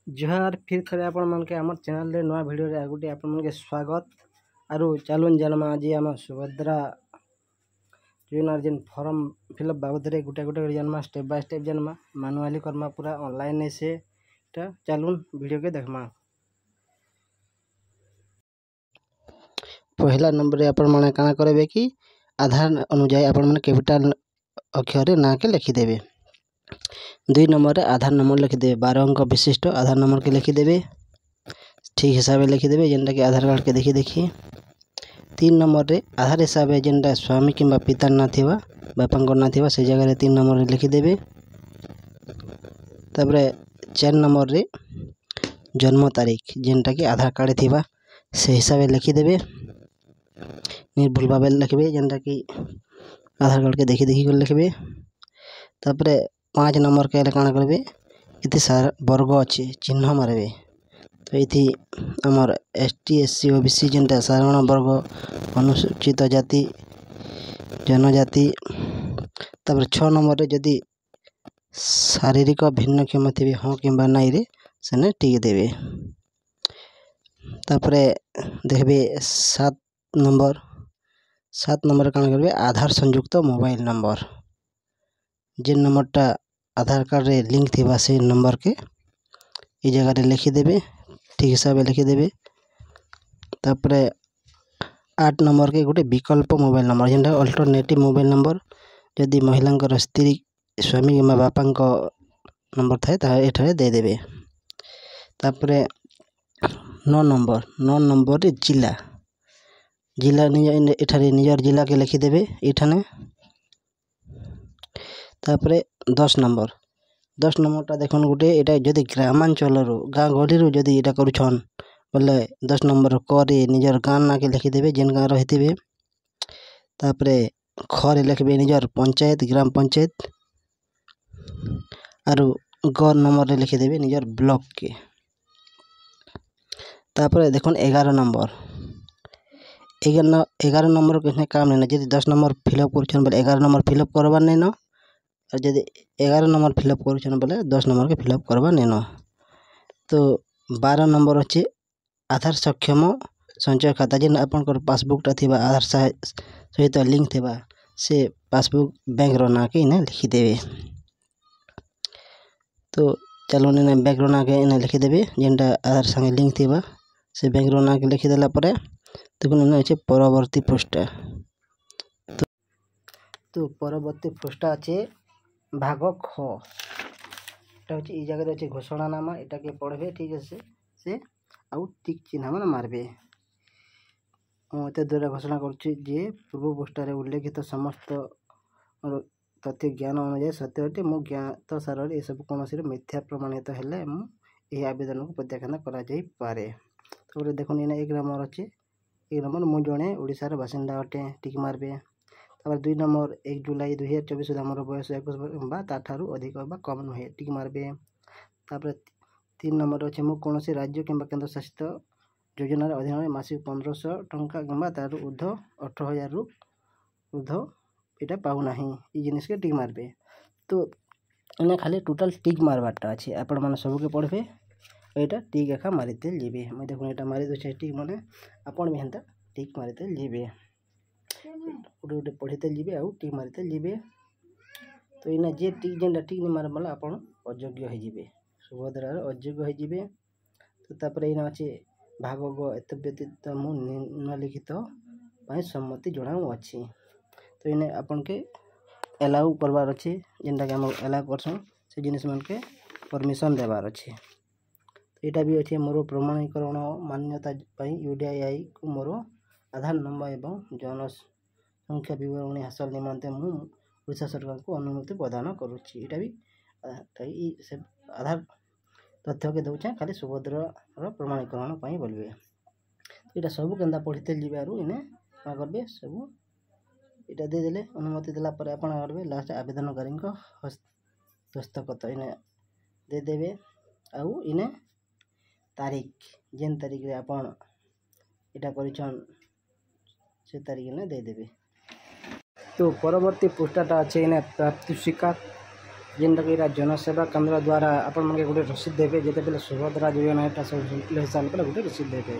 जोहार फिर थे आपण मानके आम चैनल रे नवा वीडियो रे आगुटी आपण मानके स्वागत आरु चलुन जनमा आज आम सुभद्रा जोइनार जेन फॉर्म फिलअप बाबद रे गुटे गुटे जनमा स्टेप बाय स्टेप जनमा मैनुअली करमा पूरा ऑनलाइन से चलुन वीडियो के देखमा। पहला नंबर रे आपण माने काना करबे कि आधार अनुसार आपण माने कैपिटल अक्षर रे ना के लिखि देबे। 2 नंबर रे आधार नंबर लिखिदेवे 12 अंक विशिष्ट आधार नंबर के लिखिदेवे ठीक हिसाब से लिखिदेवे जेनटा कि आधार कार्ड के देखी 3 नंबर रे आधार हिसाब से जेनटा स्वामी किंबा पिता ना थिबा बापा ना थिबा से जगह रे 3 नंबर रे लिखिदेवे। तापर 4 नंबर रे जन्म तारीख जेनटा कि आधार कार्ड थिबा से हिसाब से लिखिदेवे निर्भुल भाव लिखबे जेनटा कि आधार कार्ड के देखी कर लिखबे। तापर 5 नंबर के काना करबे इति सार वर्ग अच्छे चिन्ह मारबे तो ये आमर एसटी एससी ओबीसी जेनटा साधारण वर्ग अनुसूचित जाति जनजाति। तापर 6 नंबर रे जदि शारीरिक भिन्नक्षम थे हाँ कि नाई रे सेने टिक देवे। तापर देखबे 7 नंबर काना करबे आधार संयुक्त मोबाइल नंबर जेन नंबरटा आधार कार्ड रे लिंक थिबा से नंबर के ई जगह रे लिखिदेवे ठीक हिसाब से लिखिदेवे। तापर 8 नंबर के गोटे विकल्प mobile number जेनटा alternative mobile number जदि महिला स्त्री स्वामी किंबा बापा नंबर थाए ता एठारे दे देबे। तापर 9 नंबर रे जिला एठारे निजर जिला के लिखिदेवे एठाने। तापर 10 नंबरटा देखन गोटे एटा जदि ग्रामांचल गाँ गहली जदि एटा करूछन बोले 10 नंबर क रे निजर गाँ ना के लिखिदेवे जेन गाँ रहिथिबे। तापर ख रे लिखबे निजर पंचायत ग्राम पंचायत आरु ग नंबर रे लिखिदेवे निजर ब्लॉक के। तापर देखन 11 नंबर के काम नहीं जदि 10 नंबर फिलअप करूछन बोले 11 नंबर फिलअप करबार नहीं न और जदि 11 नंबर फिलअप करूछन बोले 10 नंबर के फिलअप करबा नहीं न। तो 12 नंबर अच्छे आधार सक्षम संचय खाता जेन आपनकर पासबुकटा थिबा आधार सहित लिंक थिबा से पासबुक बैंक रो ना के इने लिखिदेवे। तो चलो इने बैंक रो ना के इने लिखिदेवे जेनटा आधार संगे लिंक थिबा से बैंक रो ना के लिखिदेला परे देखुन इने अच्छे परवर्ती पृष्ठ तो परवर्ती पृष्ठ अच्छे भाग ख एटा होची ई जगह अच्छे घोषणानामा एटा के पढ़बे ठीक है से आउ टिक चिन्ह मान मारबे। मते द्वारा घोषणा करछि जे पूर्व पृष्ठ उल्लेखित समस्त तथ्य ज्ञान अनुसार सत्य अटे मो ज्ञात सार ए सब कौन मिथ्या प्रमाणित हेले यह आवेदन को प्रत्याख्यान करा जाई पारे। तो देखो इने 1 नंबर अच्छे 1 नंबर मु जड़े ओडिशार बासिंदा अटे टिक मारबे। तापर 2 नंबर 1 जुलाई 2024 सुधा मोर बयस 21 बा ताठारु अधिक बा कम नुहे टिक मारबे। तापर 3 नंबर अच्छे मु कौन राज्य किंबा केंद्र शासित योजना अधीन में मासिक 1500 टंका किंबा तार ऊर्ध 18,000 रु ऊर्ध इटा पाऊना ई जिनिस के टिक मारबे। तो इने खाली टोटल टिक मारबारटा अच्छे आपण माने सब के पढ़बे एटा टिक एका मारिते जीबे। मैं देखो एटा मारि दो टिक माने आपण भी हेंता टिक मारिते जीबे उडे उडे पढ़िते जीबे आउ टिक मारिते जीबे। तो इने जे टिक जेंडा टिक नि मार मला आपण अयोग्य हो जीबे सुभद्रार अयोग्य हो जीबे। तो तापर इने अच्छे भाग ग एत व्यतीत मु निम्नलिखित पई सम्मति जणाऊ अछि। तो इने आपण के अलाउ करबार अछि जेंटा के हम अलाउ करछन से जिनिस मन के परमिशन देबार अछि। तो एटा भी अछि मोर प्रमाणीकरण मान्यता पई यूडीआई को मोर आधार नंबर एवं जनसंख्या विवरणी हासिल निमंते मु ओडिशा सरकार को अनुमति प्रदान करूछि। एटा भी से आधार तथ्य के दउछे खाली सुभद्रार प्रमाणीकरण पई बोलबे। एटा सब केंदा पढ़िते जीबे आरु इने का करबे सब इटा दे देले अनुमति देला पर आपण करबे लास्ट आवेदनकारी को दस्तखत इने दे देबे आउ इने तारीख जेन तारीख रे आपण इटा करिछन से तारीख ने दे देबे। तो परवर्ती पृष्ठटा अच्छे इने प्राप्ति स्वीकार ଯେନ୍ଟାକି ଏଇଟା ଜନସେବା କେନ୍ଦ୍ର ଦ୍ୱାରା ଆପଣମାନେ ଗୋଟେ ରସିଦ ଦେବେ ଯେତେବେଳେ ସୁଭଦ୍ରା ଯୋଜନା ଏଟା ସବୁ ହେଇସାରିଲା ପରେ ଗୋଟେ ରସିଦ ଦେବେ।